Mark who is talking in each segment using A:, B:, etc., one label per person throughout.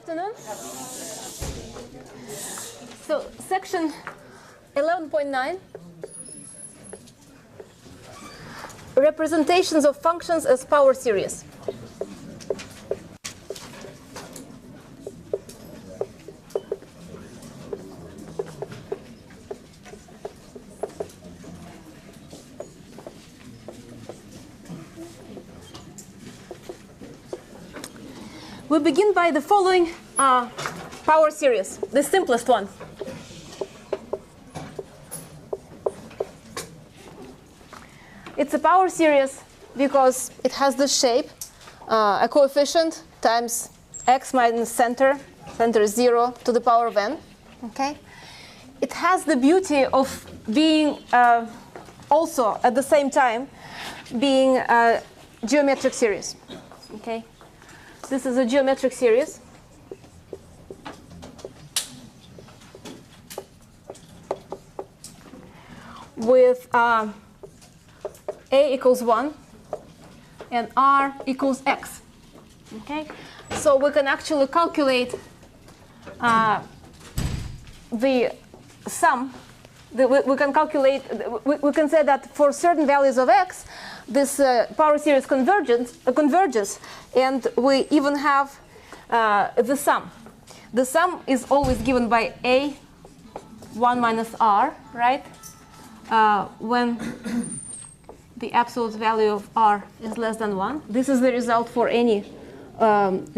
A: afternoon. So section 11.9, representations of functions as power series. We begin by the following power series, the simplest one. It's a power series because it has the shape, a coefficient times x minus center is 0 to the power of n. Okay? It has the beauty of being also at the same time being a geometric series. Okay? This is a geometric series. With a equals 1 and r equals x. Okay? So we can actually calculate the sum. We can calculate, we can say that for certain values of x, this power series converges, and we even have the sum. The sum is always given by a 1 minus r, right? When the absolute value of r is less than 1. This is the result for any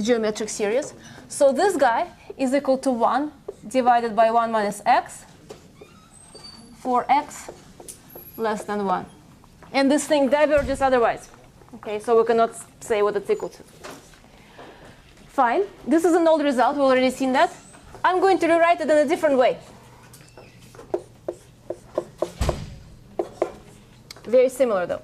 A: geometric series. So this guy is equal to 1 divided by 1 minus x for x less than 1. And this thing diverges otherwise. Okay, so we cannot say what it's equal to. Fine. This is an old result. We've already seen that. I'm going to rewrite it in a different way. Very similar, though.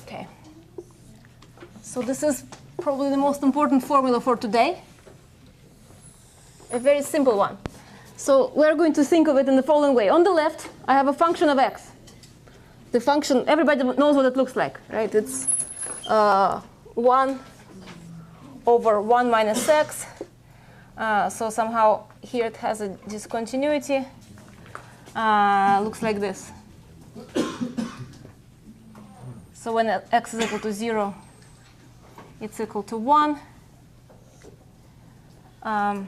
A: Okay. So this is probably the most important formula for today. A very simple one. So we're going to think of it in the following way. On the left, I have a function of x. The function, everybody knows what it looks like, right? It's 1 over 1 minus x. So somehow here it has a discontinuity. Looks like this. So when x is equal to 0, it's equal to 1. And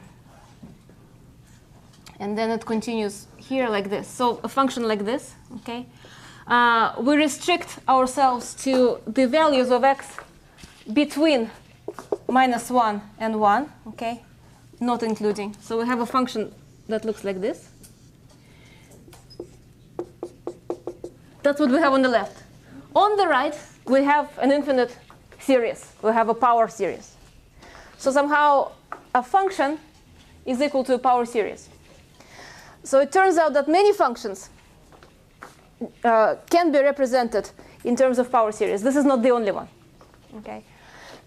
A: then it continues here like this. So a function like this, okay? We restrict ourselves to the values of x between minus 1 and 1, okay? Not including. So we have a function that looks like this. That's what we have on the left. On the right, we have an infinite series. We have a power series. So somehow a function is equal to a power series. So it turns out that many functions can be represented in terms of power series. This is not the only one. Okay?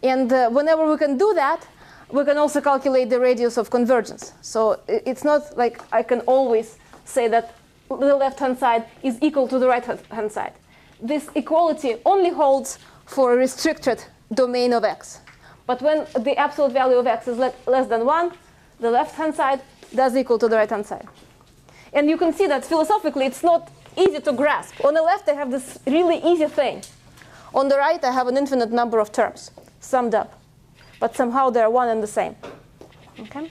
A: And whenever we can do that, we can also calculate the radius of convergence. So it's not like I can always say that the left-hand side is equal to the right-hand side. This equality only holds for a restricted domain of x. But when the absolute value of x is less than 1, the left-hand side does equal to the right-hand side. And you can see that philosophically it's not easy to grasp. On the left, I have this really easy thing. On the right, I have an infinite number of terms summed up. But somehow they're one and the same. Okay?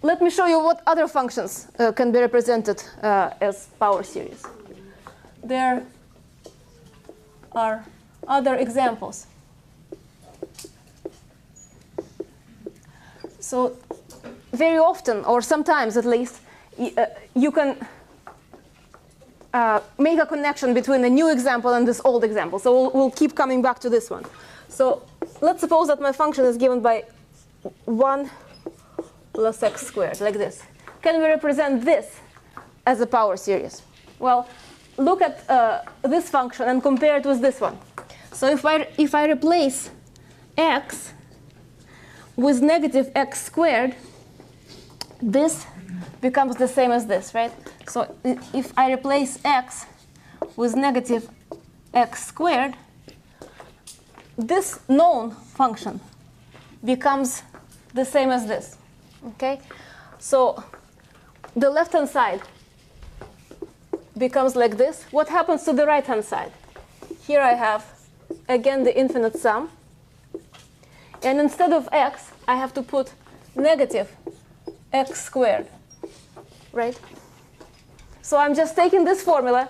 A: Let me show you what other functions can be represented as power series. There are other examples. So very often, or sometimes at least, you can make a connection between a new example and this old example. So we'll keep coming back to this one. So let's suppose that my function is given by 1 plus x squared, like this. Can we represent this as a power series? Well, look at this function and compare it with this one. So if I replace x with negative x squared, this becomes the same as this, right? So if I replace x with negative x squared, this known function becomes the same as this, okay? So the left-hand side becomes like this. What happens to the right-hand side? Here I have, again, the infinite sum. And instead of x, I have to put negative x squared, right? So I'm just taking this formula,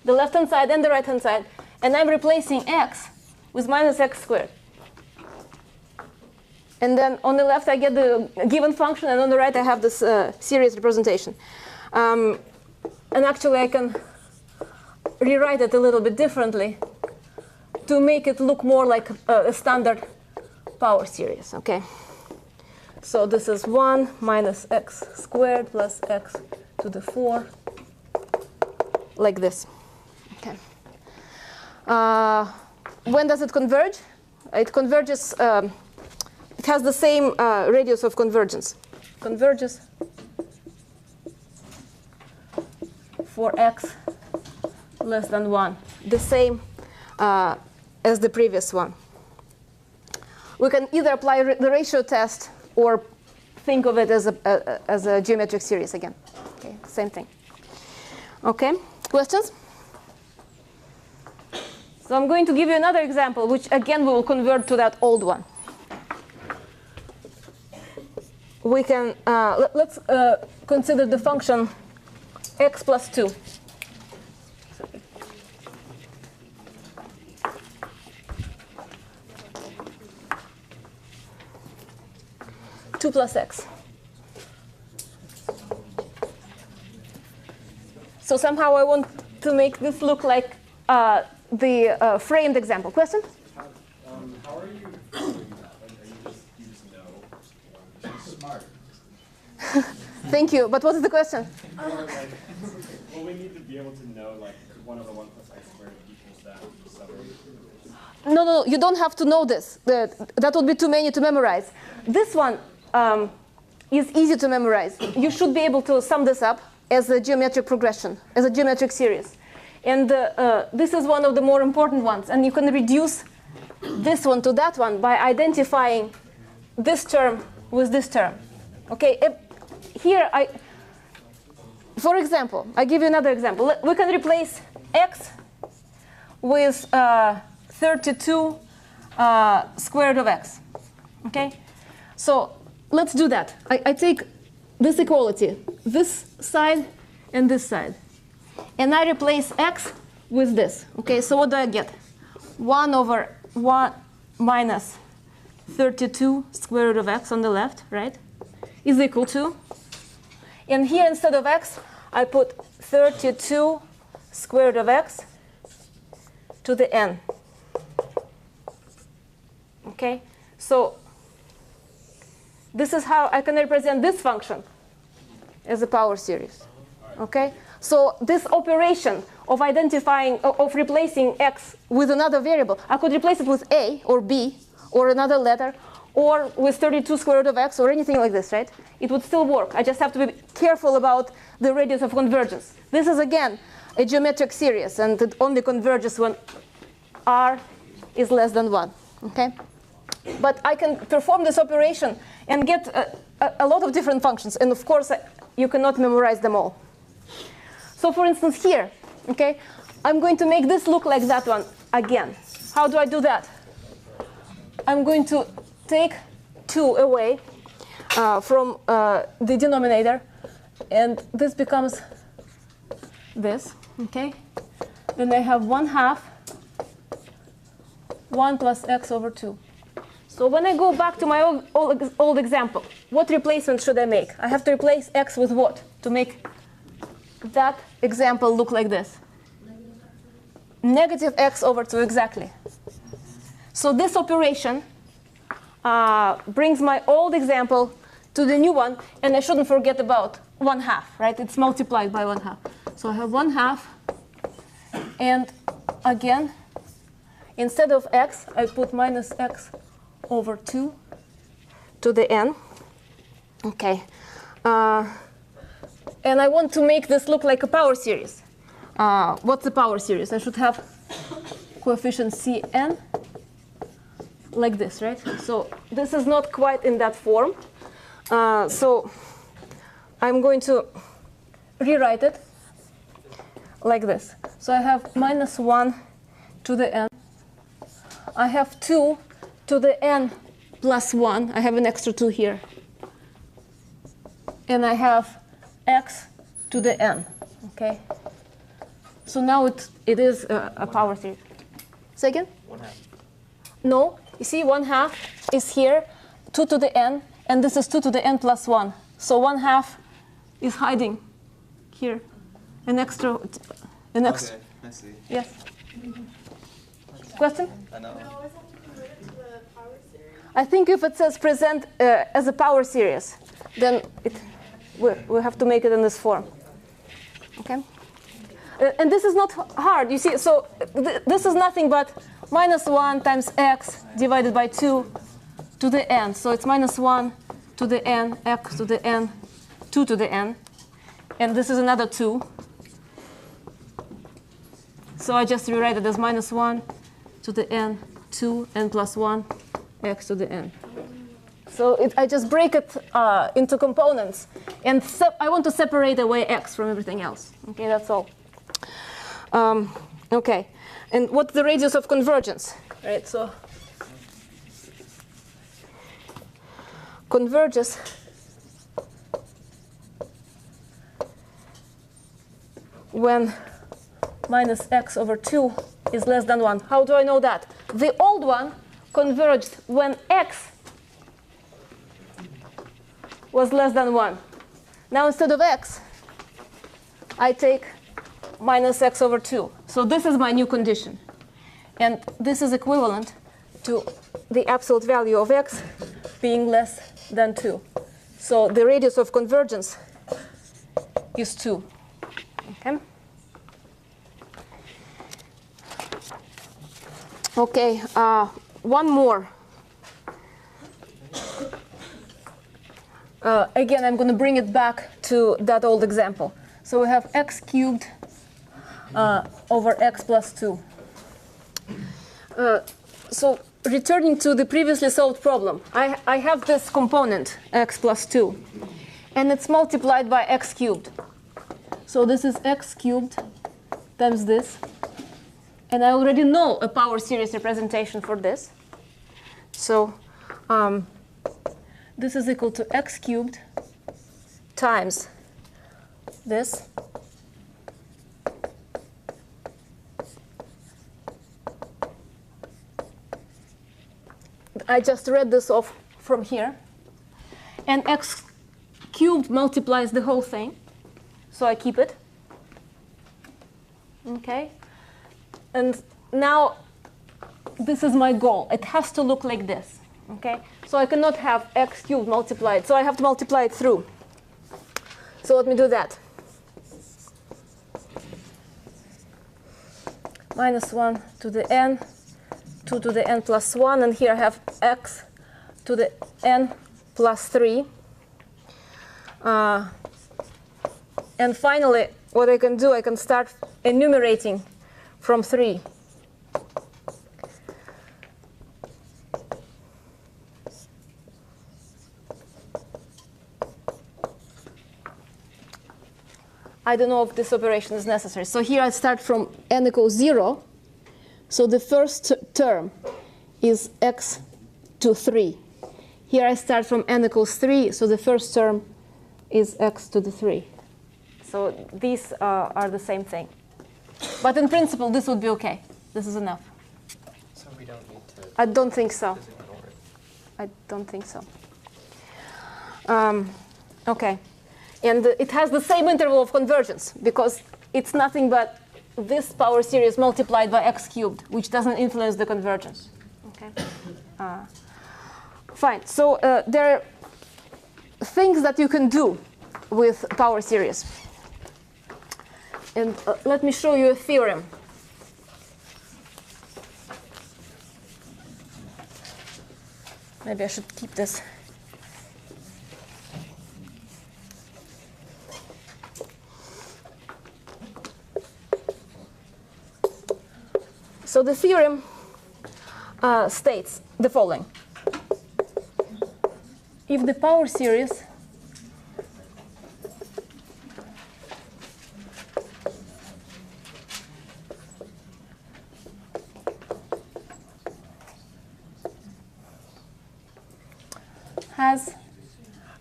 A: the left-hand side and the right-hand side, and I'm replacing x with minus x squared. And then on the left, I get the given function, and on the right, I have this series representation. And actually, I can rewrite it a little bit differently to make it look more like a standard power series, okay? So this is 1 minus x squared plus x to the 4, like this, okay? When does it converge? It converges, it has the same radius of convergence. Converges for x less than 1, the same as the previous one. We can either apply the ratio test or think of it as a geometric series again. Okay, same thing. Okay, questions? So I'm going to give you another example, which again we will convert to that old one. We can let's consider the function x plus 2. Two plus x. So somehow I want to make this look like the framed example. Question?
B: How are you doing that? Like, you just know? Or just smart?
A: Thank you. But what is the question?
B: Well, we need to be able to know, like, 1 over 1 plus x squared equals that summary.
A: No, you don't have to know this. That would be too many to memorize. This one is easy to memorize. You should be able to sum this up as a geometric progression, as a geometric series. And this is one of the more important ones. And you can reduce this one to that one by identifying this term with this term. Okay, here for example, I give you another example. We can replace x with 32 square root of x. Okay, so let's do that. I take this equality, this side and this side, and I replace x with this. Okay, so what do I get? 1 over 1 minus 32 square root of x on the left, right, is equal to, and here instead of x, I put 32 square root of x to the n. Okay, so this is how I can represent this function as a power series. Okay, so this operation of identifying, of replacing x with another variable, I could replace it with a or b or another letter, or with 32 square root of x or anything like this, right? It would still work. I just have to be careful about the radius of convergence. This is, again, a geometric series, and it only converges when r is less than 1. Okay? But I can perform this operation and get a lot of different functions. And of course, you cannot memorize them all. So for instance, here, okay, I'm going to make this look like that one again. How do I do that? I'm going to take 2 away from the denominator, and this becomes this, okay? Then I have 1/2 1 plus x over 2. So when I go back to my old example, what replacement should I make? I have to replace x with what to make that example look like this? Negative x over 2, exactly. So this operation brings my old example to the new one, and I shouldn't forget about 1/2, right? It's multiplied by 1/2. So I have 1/2, and again, instead of x, I put minus x over 2 to the n. Okay. And I want to make this look like a power series. What's the power series? I should have coefficient Cn like this, right? So this is not quite in that form. So I'm going to rewrite it like this. So I have minus 1 to the n. I have 2 to the n plus 1. I have an extra 2 here. And I have x to the n. Okay. So now it is a power series. Say again?
B: 1/2.
A: No. You see, 1/2 is here, 2 to the n, and this is 2 to the n plus 1. So 1/2 is hiding here. An extra.
C: Okay, I see.
A: Yes. Question?
C: I know.
A: I think if it says present as a power series, then we have to make it in this form. Okay? And this is not hard. You see, so this is nothing but minus 1 times x divided by 2 to the n. So it's minus 1 to the n, x to the n, 2 to the n. And this is another 2. So I just rewrite it as minus 1 to the n, 2, n plus 1, x to the n. So I just break it into components. And I want to separate away x from everything else. Okay, that's all. Okay. And what's the radius of convergence? Right, so converges when minus x over 2 is less than 1. How do I know that? The old one converged when x was less than 1. Now instead of x, I take minus x over 2. So this is my new condition. And this is equivalent to the absolute value of x being less than 2. So the radius of convergence is 2. Okay? Okay, one more. Again, I'm going to bring it back to that old example. So we have x cubed over x plus 2. So returning to the previously solved problem, I have this component, x plus 2, and it's multiplied by x cubed. So this is x cubed times this. And I already know a power series representation for this. So this is equal to x cubed times this. I just read this off from here. And x cubed multiplies the whole thing. So I keep it. Okay. And now this is my goal. It has to look like this. Okay. So I cannot have x cubed multiplied. So I have to multiply it through. So let me do that. Minus 1 to the n, 2 to the n plus 1, and here I have x to the n plus 3. And finally, what I can do, I can start enumerating from 3. I don't know if this operation is necessary. So here I start from n equals 0. So the first term is x to 3. Here I start from n equals 3. So the first term is x to the 3. So these are the same thing. But in principle, this would be OK. This is enough.
C: So we don't need to
A: I don't think so.
C: just ignore it.
A: I don't think so. OK. And it has the same interval of convergence, because it's nothing but this power series multiplied by x cubed, which doesn't influence the convergence. Okay. Fine. So there are things that you can do with power series. And let me show you a theorem. Maybe I should keep this. So the theorem states the following. If the power series has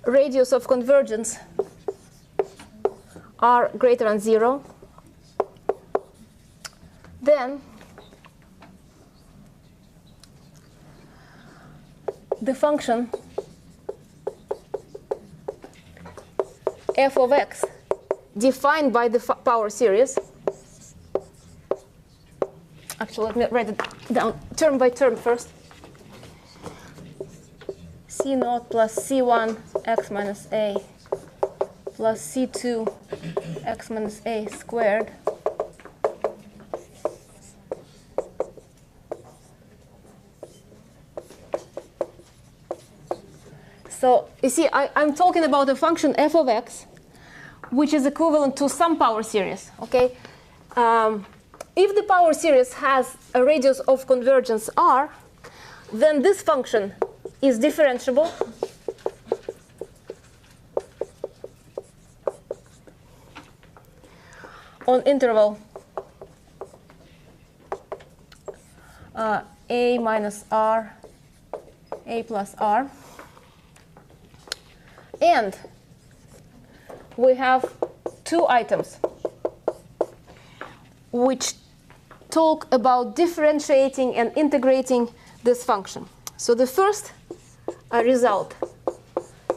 A: radius of convergence r greater than 0, then the function f of x defined by the power series, actually let me write it down term by term first, c0 plus c1 x minus a plus c2 x minus a squared So you see, I'm talking about a function f of x, which is equivalent to some power series. Okay, if the power series has a radius of convergence r, then this function is differentiable on interval a minus r, a plus r. And we have two items which talk about differentiating and integrating this function. So the first result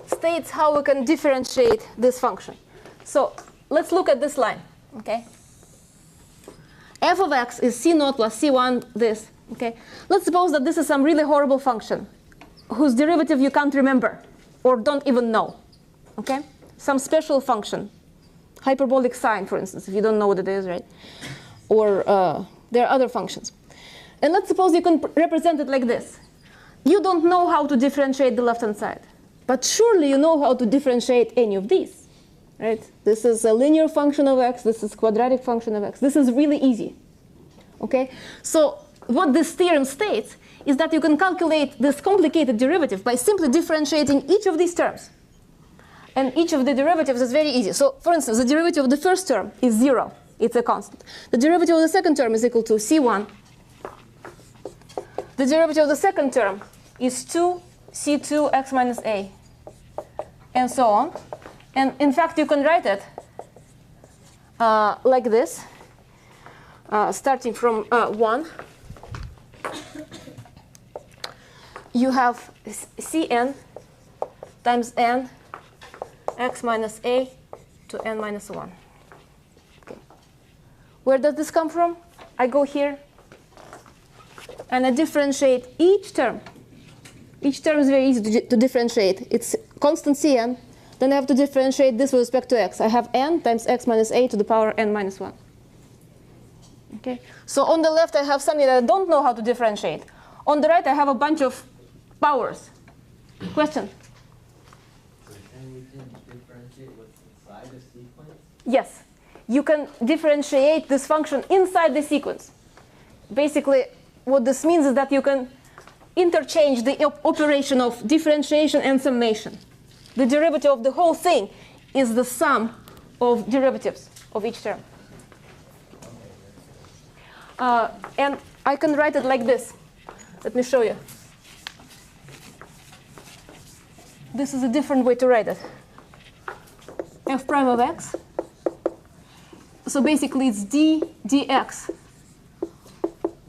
A: states how we can differentiate this function. So let's look at this line. Okay, f of x is c0 plus c1 this. Okay, let's suppose that this is some really horrible function whose derivative you can't remember or don't even know. Okay, some special function, hyperbolic sine, for instance, if you don't know what it is, right? Or there are other functions. And let's suppose you can represent it like this. You don't know how to differentiate the left-hand side, but surely you know how to differentiate any of these, right? This is a linear function of x. This is quadratic function of x. This is really easy. Okay, so what this theorem states is that you can calculate this complicated derivative by simply differentiating each of these terms. And each of the derivatives is very easy. So, for instance, the derivative of the first term is 0. It's a constant. The derivative of the second term is equal to c1. The derivative of the second term is 2 c2 x minus a, and so on. And in fact, you can write it like this, starting from 1. You have Cn times n x minus a to n minus 1. Okay. Where does this come from? I go here and I differentiate each term. Each term is very easy to differentiate. It's constant Cn. Then I have to differentiate this with respect to x. I have n times x minus a to the power n minus 1. Okay. So on the left, I have something that I don't know how to differentiate. On the right, I have a bunch of powers. Question?
D: So then we can differentiate what's inside the sequence?
A: Yes. You can differentiate this function inside the sequence. Basically, what this means is that you can interchange the operation of differentiation and summation. The derivative of the whole thing is the sum of derivatives of each term. And I can write it like this. Let me show you. This is a different way to write it. F prime of x. So basically it's d dx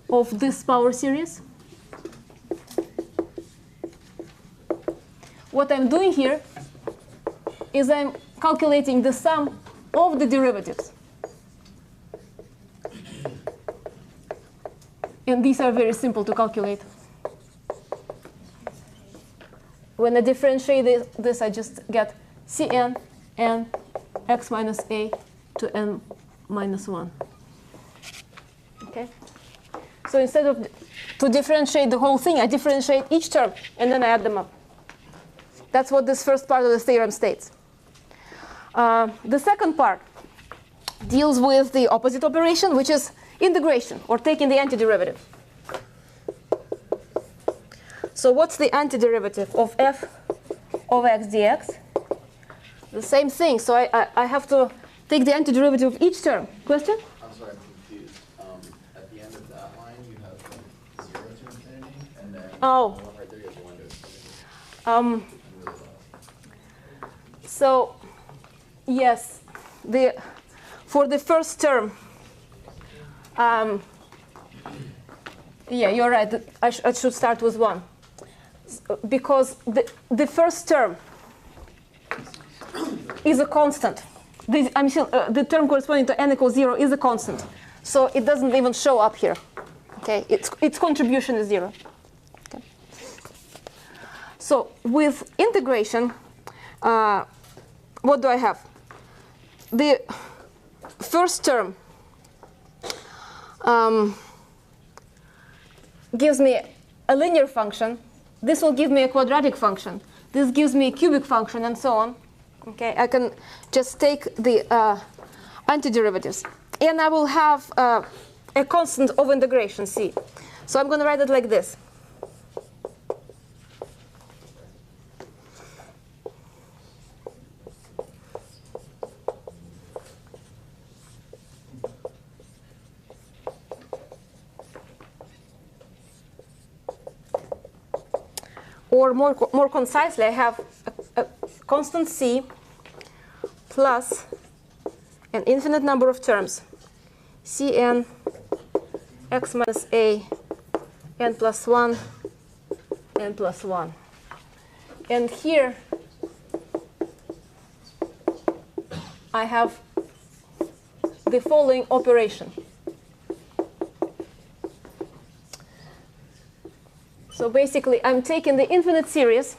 A: of this power series. What I'm doing here is I'm calculating the sum of the derivatives. And these are very simple to calculate. When I differentiate this, I just get Cn n x minus a to n minus 1. Okay? So instead of to differentiate the whole thing, I differentiate each term, and then I add them up. That's what this first part of the theorem states. The second part deals with the opposite operation, which is integration, or taking the antiderivative. So what's the antiderivative of f of x dx? The same thing. So I have to take the antiderivative of each term. Question?
E: I'm sorry, I'm confused. At the end of that line, you have 0 to infinity, and then the one right there, you have 1 to infinity.
A: So, yes, for the first term, yeah, you're right. I should start with 1. Because the first term is a constant. The term corresponding to n equals 0 is a constant. So it doesn't even show up here. Okay, its contribution is 0. Okay. So with integration, what do I have? The first term gives me a linear function. This will give me a quadratic function. This gives me a cubic function, and so on. Okay, I can just take the antiderivatives. And I will have a constant of integration, c. So I'm going to write it like this. Or more concisely, I have a constant c plus an infinite number of terms, cn x minus a n plus 1 n plus 1. And here I have the following operation. So basically, I'm taking the infinite series,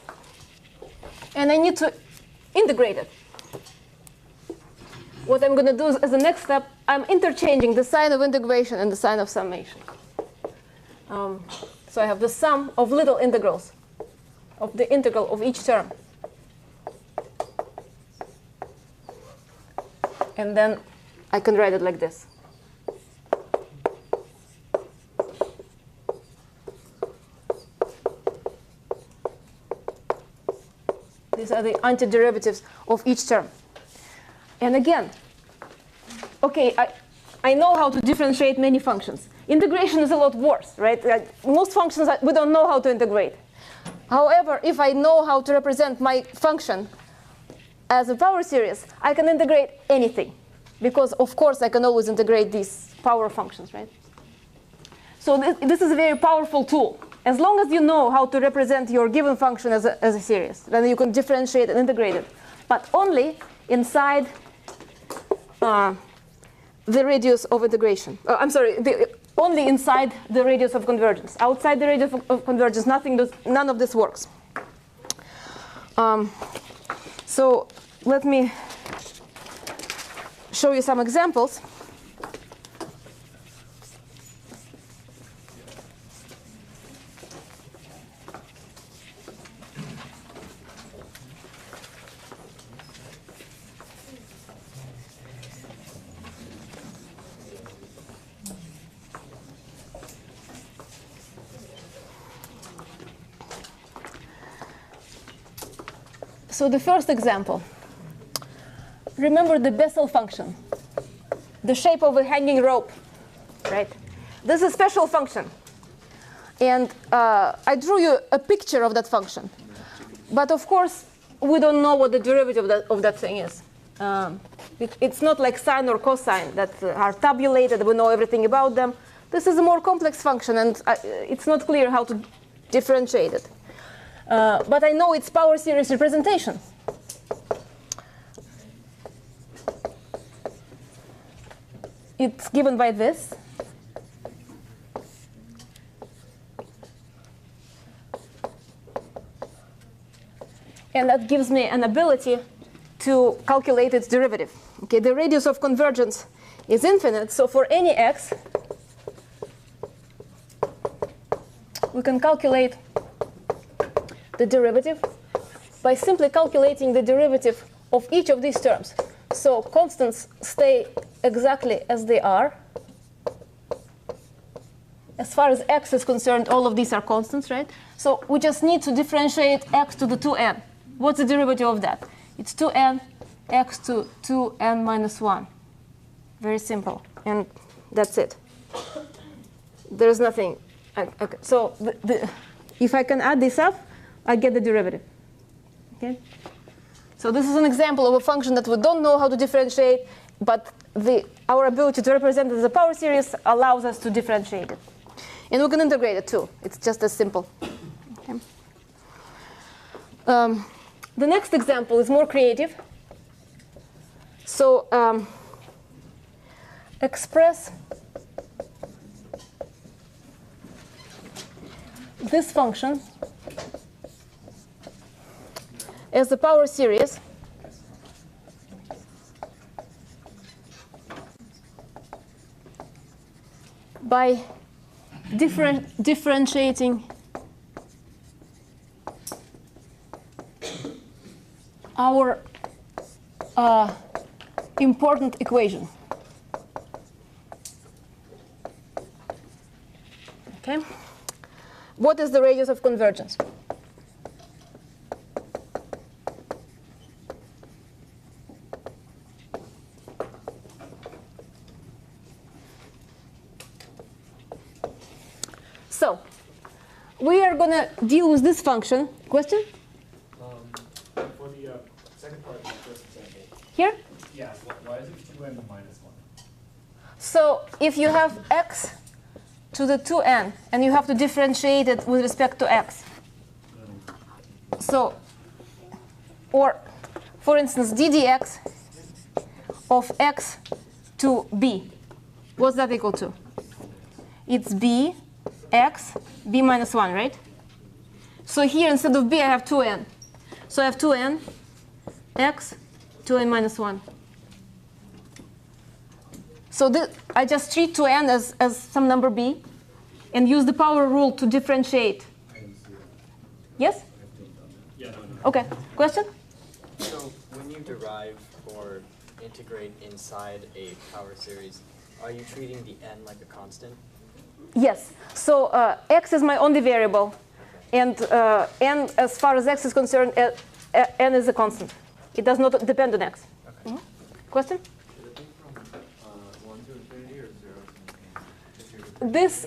A: and I need to integrate it. What I'm going to do is, as the next step, I'm interchanging the sign of integration and the sign of summation. So I have the sum of little integrals of the integral of each term. And then I can write it like this. These are the antiderivatives of each term. And again, okay, I know how to differentiate many functions. Integration is a lot worse, right? Most functions we don't know how to integrate. However, if I know how to represent my function as a power series, I can integrate anything. Because, of course, I can always integrate these power functions, right? So this is a very powerful tool. As long as you know how to represent your given function as a series, then you can differentiate and integrate it. But only inside the radius of integration. Only inside the radius of convergence. Outside the radius of convergence, none of this works. So let me show you some examples. So the first example, remember the Bessel function, the shape of a hanging rope, right? This is a special function. And I drew you a picture of that function. But of course, we don't know what the derivative of that thing is. It's not like sine or cosine that are tabulated. We know everything about them. This is a more complex function, and it's not clear how to differentiate it. But I know its power series representation. It's given by this. And that gives me an ability to calculate its derivative. Okay, the radius of convergence is infinite, so for any x, we can calculate the derivative by simply calculating the derivative of each of these terms. So constants stay exactly as they are. As far as x is concerned, all of these are constants, right? So we just need to differentiate x to the 2n. What's the derivative of that? It's 2n x to 2n minus 1. Very simple. And that's it. There's nothing. Okay. So if I can add this up, I get the derivative. Okay? So this is an example of a function that we don't know how to differentiate, but our ability to represent it as a power series allows us to differentiate it. And we can integrate it too. It's just as simple. Okay. The next example is more creative. So express this function as a power series by differentiating our important equation. Okay. What is the radius of convergence? So we are going to deal with this function. Question?
B: For the second part of the first example.
A: Here?
B: Yeah, why is it 2n minus 1?
A: So if you have x to the 2n, and you have to differentiate it with respect to x. So, or for instance, ddx of x to b. What's that equal to? It's b, x, b minus 1, right? So here, instead of b, I have 2n. So I have 2n, x, 2n minus 1. So I just treat 2n as some number b and use the power rule to differentiate. Yes?
B: Yeah, no.
A: OK. Question?
C: So when you derive or integrate inside a power series, are you treating the n like a constant?
A: Yes. So x is my only variable. And n, as far as x is concerned, n is a constant. It does not depend on x.
C: Okay.
A: Question?
E: Should it be from 1 to infinity or 0 to infinity?
A: This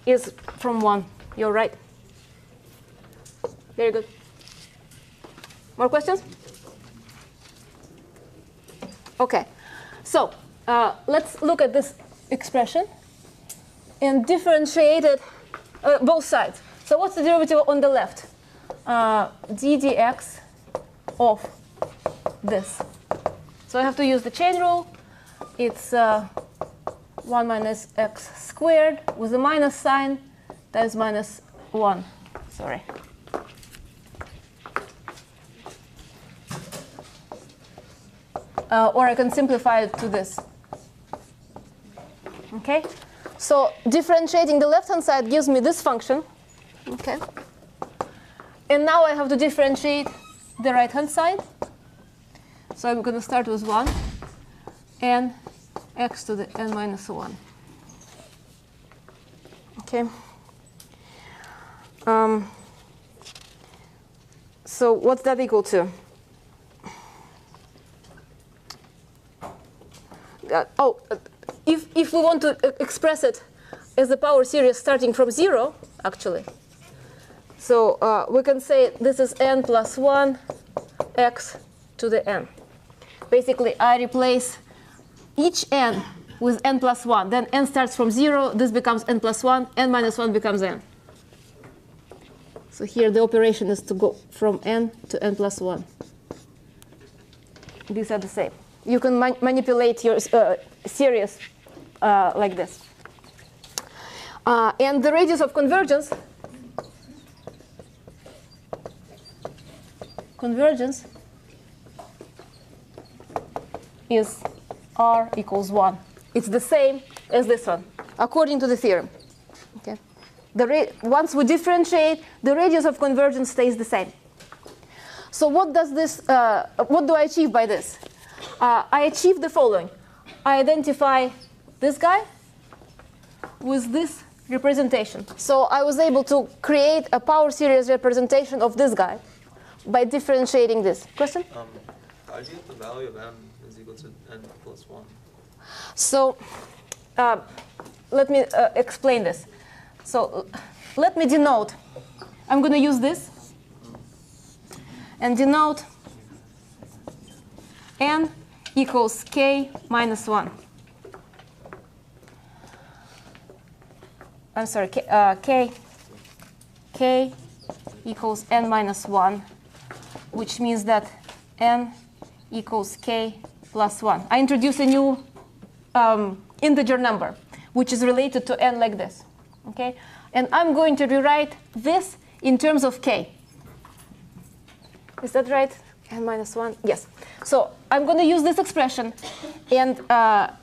A: is from 1. You're right. Very good. More questions? OK. So let's look at this expression and differentiate it both sides. So what's the derivative on the left? ddx of this. So I have to use the chain rule. It's 1 minus x squared with a minus sign. That is minus 1. Sorry. Or I can simplify it to this. OK? So differentiating the left-hand side gives me this function. OK? And now I have to differentiate the right-hand side. So I'm going to start with 1 and x to the n minus 1. OK? So what's that equal to? If we want to express it as a power series starting from 0, actually, so we can say this is n plus 1 x to the n. Basically, I replace each n with n plus 1. Then n starts from 0. This becomes n plus 1. N minus 1 becomes n. So here the operation is to go from n to n plus 1. These are the same. You can manipulate your series like this. And the radius of convergence is r equals 1. It's the same as this one, according to the theorem. Okay. once we differentiate, the radius of convergence stays the same. So what does this? What do I achieve by this? I achieve the following. I identify this guy with this representation. So I was able to create a power series representation of this guy by differentiating this. Question?
F: How do you get the value of m is equal to n plus 1?
A: So let me explain this. So let me denote. I'm going to use this and denote n equals k minus 1. I'm sorry, k equals n minus 1, which means that n equals k plus 1. I introduce a new integer number, which is related to n like this. Okay? And I'm going to rewrite this in terms of k. Is that right? N minus 1? Yes. So I'm going to use this expression and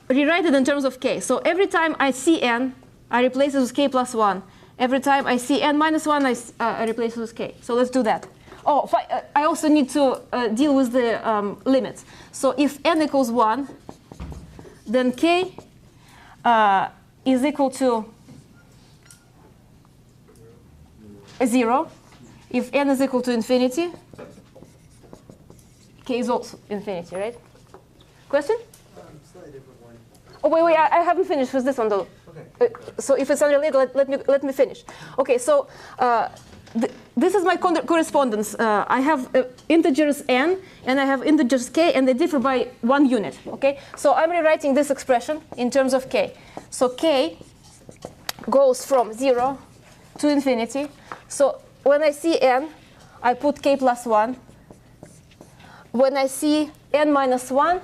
A: rewrite it in terms of k. So every time I see n, I replace it with k plus 1. Every time I see n minus 1, I replace it with k. So let's do that. Oh, I also need to deal with the limits. So if n equals 1, then k is equal to 0. If n is equal to infinity, k is also infinity, right? Question?
F: Slightly different one.
A: Oh, wait, I haven't finished with this one, though.
F: Okay.
A: So if it's unrelated, let me finish. Okay, so this is my correspondence. I have integers n, and I have integers k, and they differ by 1 unit. Okay, so I'm rewriting this expression in terms of k. So k goes from 0 to infinity. So when I see n, I put k plus 1. When I see n minus 1,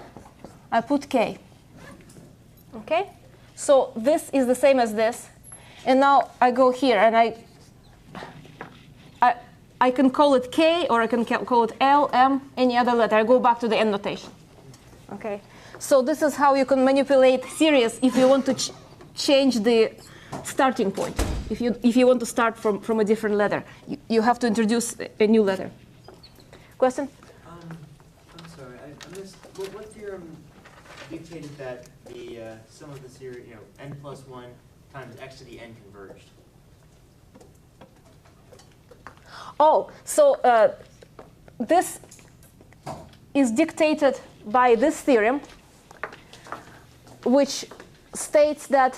A: I put k. Okay? So this is the same as this. And now I go here, and I can call it k, or I can call it l, m, any other letter. I go back to the n notation. Okay? So this is how you can manipulate series if you want to change the starting point. If you want to start from a different letter, you have to introduce a new letter. Question?
G: I'm sorry, I missed. What theorem dictated that the sum of the series, n plus 1 times x to the n converged?
A: Oh, so this is dictated by this theorem, which states that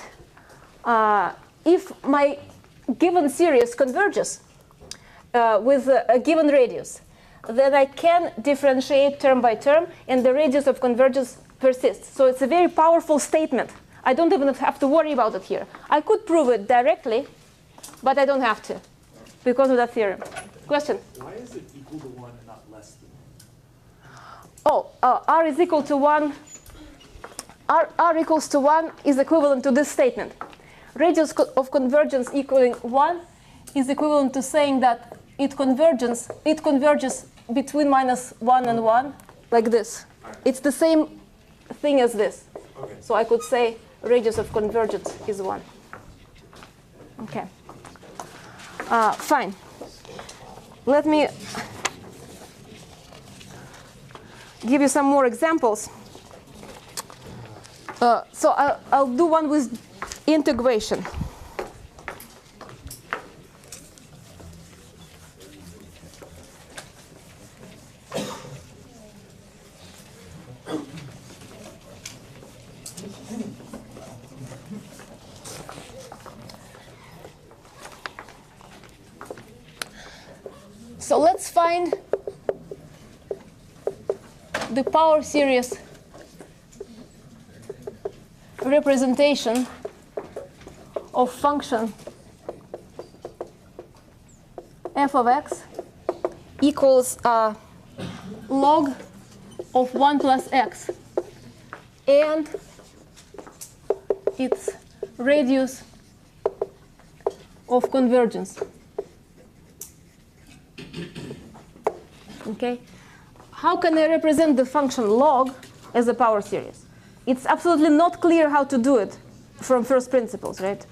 A: if my given series converges with a given radius, then I can differentiate term by term, and the radius of convergence persists. So it's a very powerful statement. I don't even have to worry about it here. I could prove it directly, but I don't have to because of that theorem. Question?
B: Why is it equal to 1 and not less than 1?
A: Oh, r is equal to 1. R equals to 1 is equivalent to this statement. Radius of convergence equaling 1 is equivalent to saying that it converges between minus 1 and 1, like this. It's the same thing as this.
B: Okay.
A: So I could say radius of convergence is 1. Okay. Fine. Let me give you some more examples. So I'll do one with integration. So let's find the power series representation of function f of x equals log of 1 plus x, and its radius of convergence. Okay? How can I represent the function log as a power series? It's absolutely not clear how to do it from first principles, right?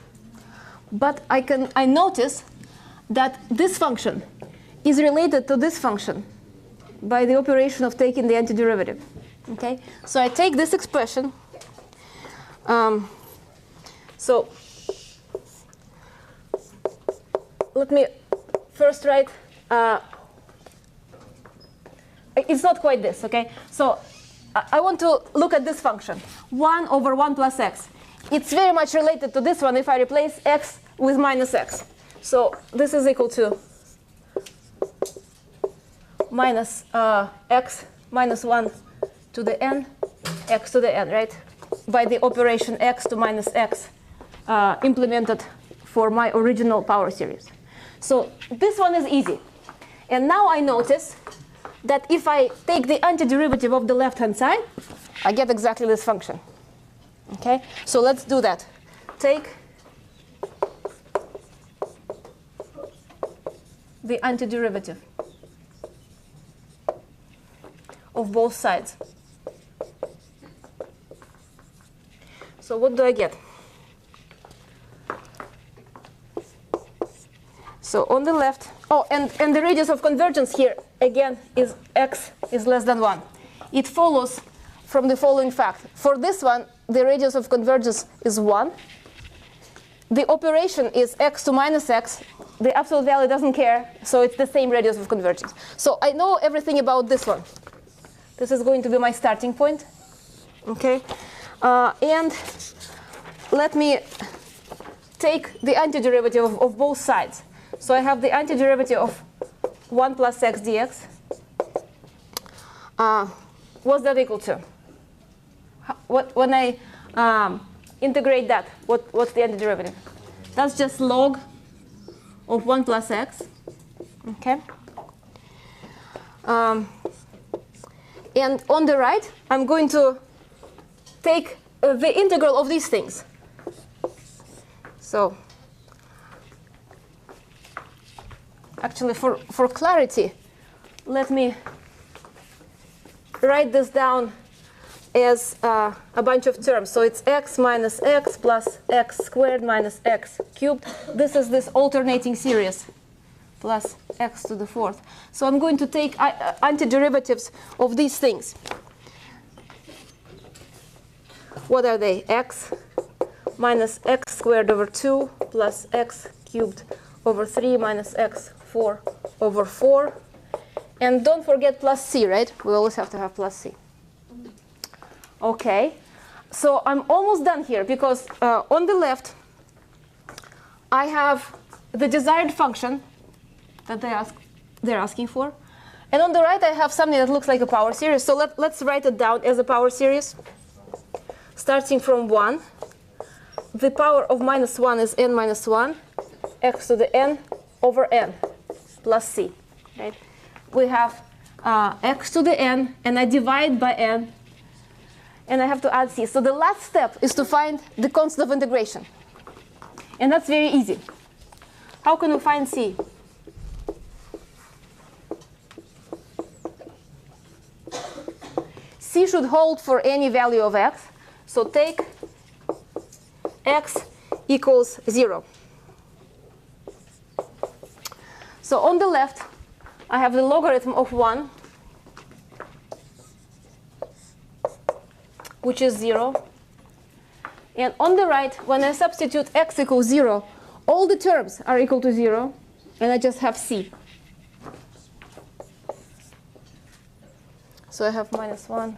A: but I notice that this function is related to this function by the operation of taking the antiderivative. Okay, so I take this expression. So let me first write. It's not quite this. Okay, so I want to look at this function, 1 over 1 plus x. It's very much related to this one if I replace x with minus x. So this is equal to minus x minus 1 to the n, x to the n, right? By the operation x to minus x implemented for my original power series. So this one is easy. And now I notice that if I take the antiderivative of the left-hand side, I get exactly this function. Okay, so let's do that. Take the antiderivative of both sides. So what do I get? So on the left, and the radius of convergence here, again, is x is less than 1. It follows from the following fact. For this one, the radius of convergence is 1. The operation is x to minus x. The absolute value doesn't care, so it's the same radius of convergence. So I know everything about this one. This is going to be my starting point. Okay, and let me take the antiderivative of both sides. So I have the antiderivative of 1 plus x dx. What's that equal to? When I integrate that, what's the antiderivative? That's just log of 1 plus x. Okay. And on the right, I'm going to take the integral of these things. So actually, for clarity, let me write this down as a bunch of terms. So it's x minus x plus x squared minus x cubed. This is this alternating series plus x to the fourth. So I'm going to take antiderivatives of these things. What are they? X minus x squared over 2 plus x cubed over 3 minus x 4 over 4. And don't forget plus c, right? We always have to have plus c. Okay, so I'm almost done here because on the left, I have the desired function that they're asking for. And on the right, I have something that looks like a power series. So let's write it down as a power series. Starting from 1, the power of minus 1 is n minus 1, x to the n over n plus c. Right? We have x to the n, and I divide by n, and I have to add c. So the last step is to find the constant of integration. And that's very easy. How can we find c? C should hold for any value of x. So take x equals 0. So on the left, I have the logarithm of 1, which is 0. And on the right, when I substitute x equals 0, all the terms are equal to 0, and I just have c. So I have minus 1,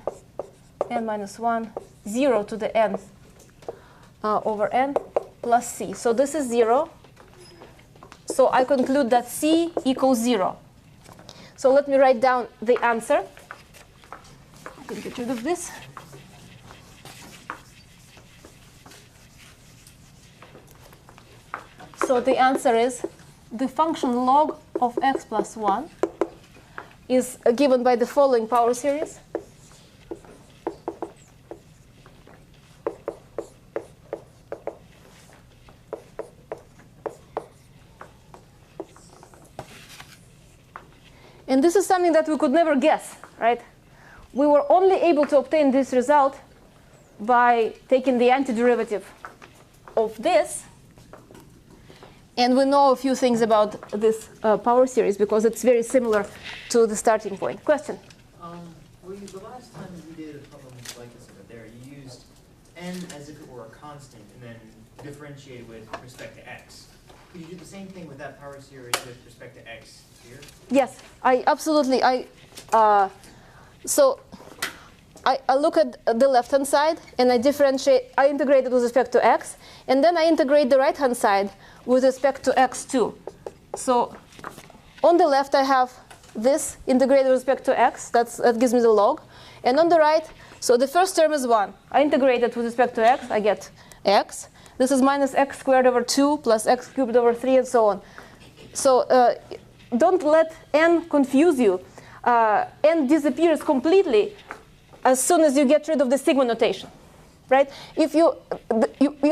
A: n minus 1, 0 to the n over n plus c. So this is 0. So I conclude that c equals 0. So let me write down the answer. I can get rid of this. So the answer is the function log of x plus 1 is given by the following power series. And this is something that we could never guess, right? We were only able to obtain this result by taking the antiderivative of this And we know a few things about this power series because it's very similar to the starting point. Question?
G: The last time you did a problem like this over there, you used n as if it were a constant and then differentiated with respect to x. Could you do the same thing with that power series with respect to x here?
A: Yes, I absolutely. So I look at the left-hand side and I differentiate. I integrate it with respect to x, and then I integrate the right-hand side with respect to x too. So on the left I have this integrated with respect to x. That gives me the log, and on the right, so the first term is 1. I integrate it with respect to x. I get x. This is minus x squared over 2 plus x cubed over 3 and so on. So don't let n confuse you. N disappears completely as soon as you get rid of the sigma notation, right? If you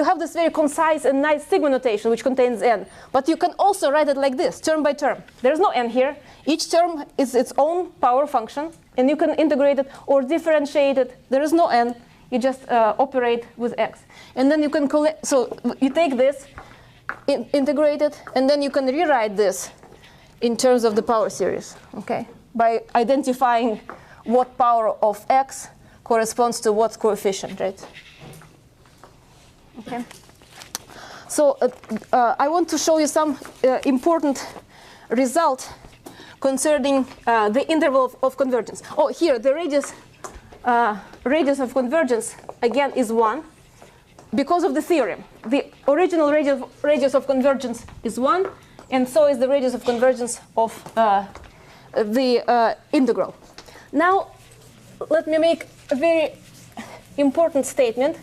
A: have this very concise and nice sigma notation which contains n, but you can also write it like this, term by term. There's no n here. Each term is its own power function, and you can integrate it or differentiate it. There is no n. You just operate with x. And then you can collect, so you take this, integrate it, and then you can rewrite this in terms of the power series, okay? By identifying what power of x corresponds to what coefficient, right? Okay. So I want to show you some important result concerning the interval of convergence. Oh, here, the radius of convergence, again, is 1 because of the theorem. The original radius of convergence is 1, and so is the radius of convergence of the integral. Now, let me make a very important statement.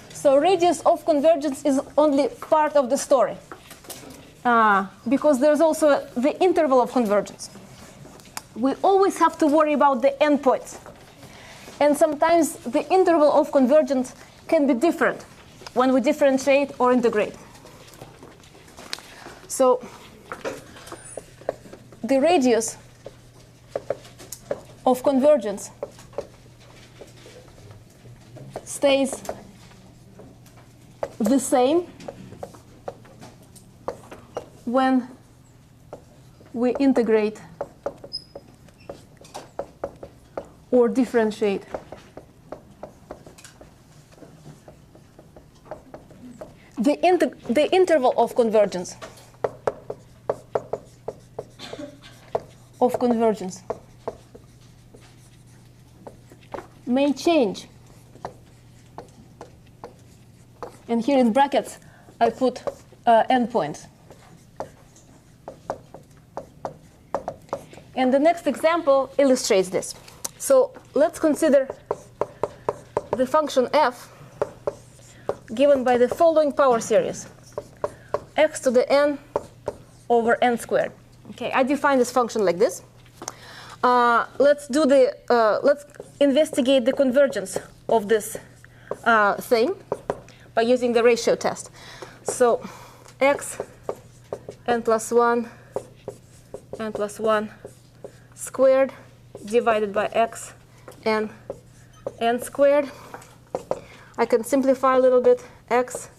A: So radius of convergence is only part of the story, because there's also the interval of convergence. We always have to worry about the endpoints. And sometimes the interval of convergence can be different when we differentiate or integrate. So the radius of convergence stays the same when we integrate or differentiate. The interval of convergence may change. And here in brackets, I put endpoints. And the next example illustrates this. So let's consider the function f given by the following power series: x to the n over n squared. Okay, I define this function like this. Let's investigate the convergence of this thing by using the ratio test. So x n plus 1 squared divided by x n squared. I can simplify a little bit. X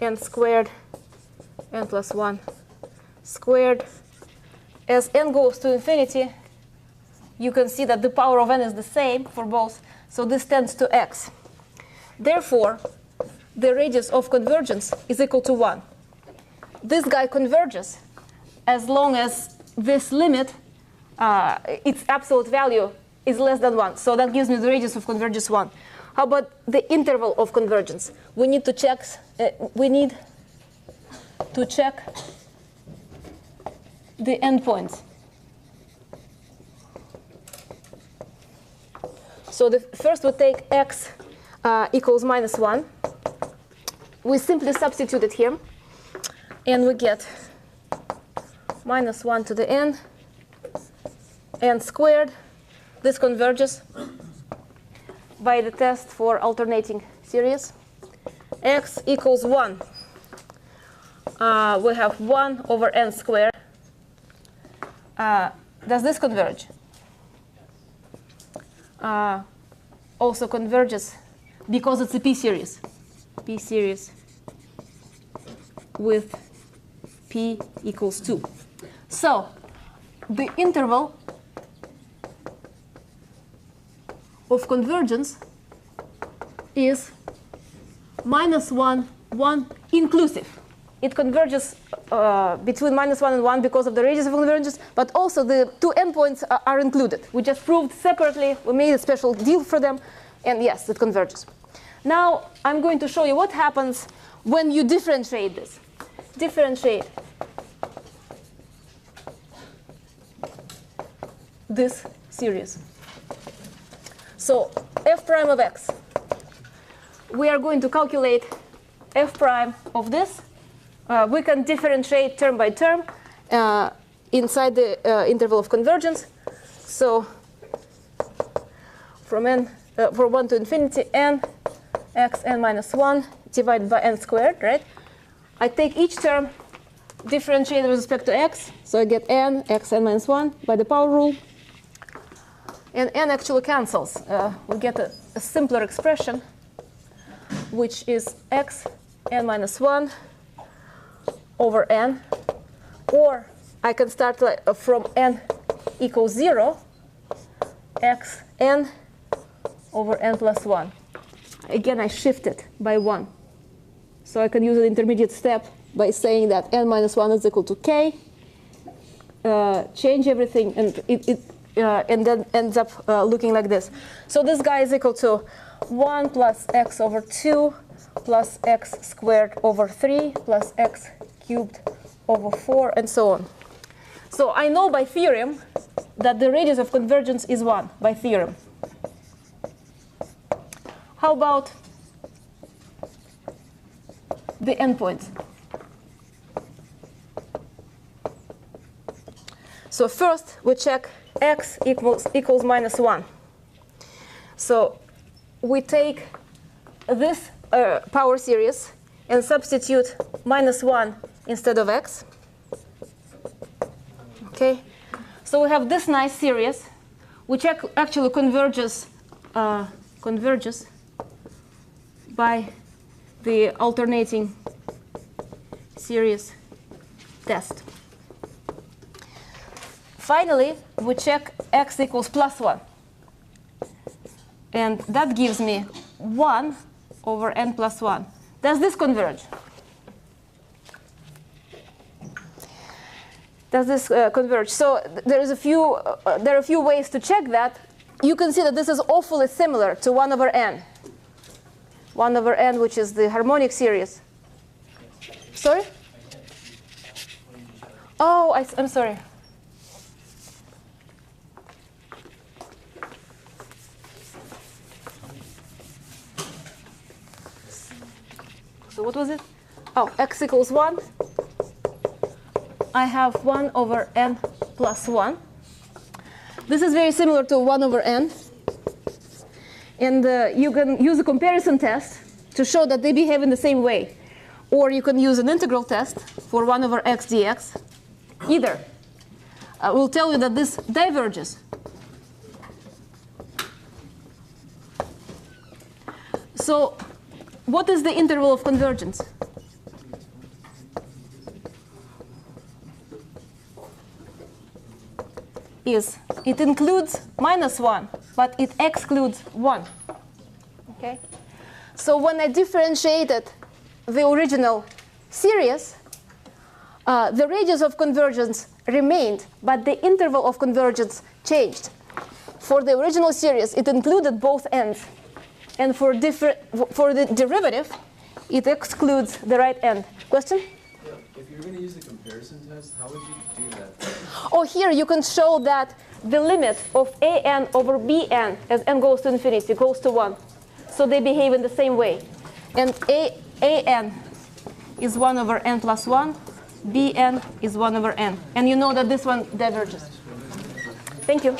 A: n squared n plus 1 squared. As n goes to infinity, you can see that the power of n is the same for both, so this tends to x. Therefore, the radius of convergence is equal to 1. This guy converges as long as this limit, its absolute value, is less than 1. So that gives me the radius of convergence 1. How about the interval of convergence? We need to check the endpoints. So first we take x equals minus 1. We simply substitute it here, and we get minus 1 to the n squared. This converges by the test for alternating series. X equals 1. We have 1 over n squared. Does this converge? Also converges because it's a p-series. P-series with p equals 2. So the interval of convergence is -1, 1 inclusive. It converges between -1 and 1 because of the radius of convergence, but also the two endpoints are included. We just proved separately, we made a special deal for them, and yes, it converges. Now I'm going to show you what happens when you differentiate this. Differentiate this series. So f prime of x. We are going to calculate f prime of this. We can differentiate term by term inside the interval of convergence. So from n for 1 to infinity, n x n minus 1 divided by n squared, right? I take each term, differentiate with respect to x. So I get n x n minus 1 by the power rule. And n actually cancels. We get a simpler expression, which is x n minus 1 over n. Or I can start from n equals 0, x n over n plus 1. Again, I shift it by 1. So I can use an intermediate step by saying that n minus 1 is equal to k, change everything, and then ends up looking like this. So this guy is equal to 1 plus x over 2 plus x squared over 3 plus x cubed over 4, and so on. So I know by theorem that the radius of convergence is 1, by theorem. How about the endpoints? So first we check x equals -1. So we take this power series and substitute -1 instead of x. Okay, so we have this nice series, which actually converges by the alternating series test. Finally, we check x equals +1. And that gives me 1 over n plus 1. Does this converge? Does this converge? So there are a few ways to check that. You can see that this is awfully similar to 1 over n. 1 over n, which is the harmonic series. Sorry? Oh, I'm sorry. So what was it? Oh, x equals 1. I have 1 over n plus 1. This is very similar to 1 over n. And you can use a comparison test to show that they behave in the same way. Or you can use an integral test for 1 over x dx. Either will tell you that this diverges. So what is the interval of convergence? It includes -1, but it excludes 1. Okay? So when I differentiated the original series, the radius of convergence remained, but the interval of convergence changed. For the original series, it included both ends. And for the derivative, it excludes the right end. Question?
E: Yeah, if you're going to use the comparison test, how would you do that?
A: Oh, here you can show that the limit of an over bn as n goes to infinity goes to 1. So they behave in the same way. And an is 1 over n plus 1. bn is 1 over n. And you know that this one diverges. Thank you.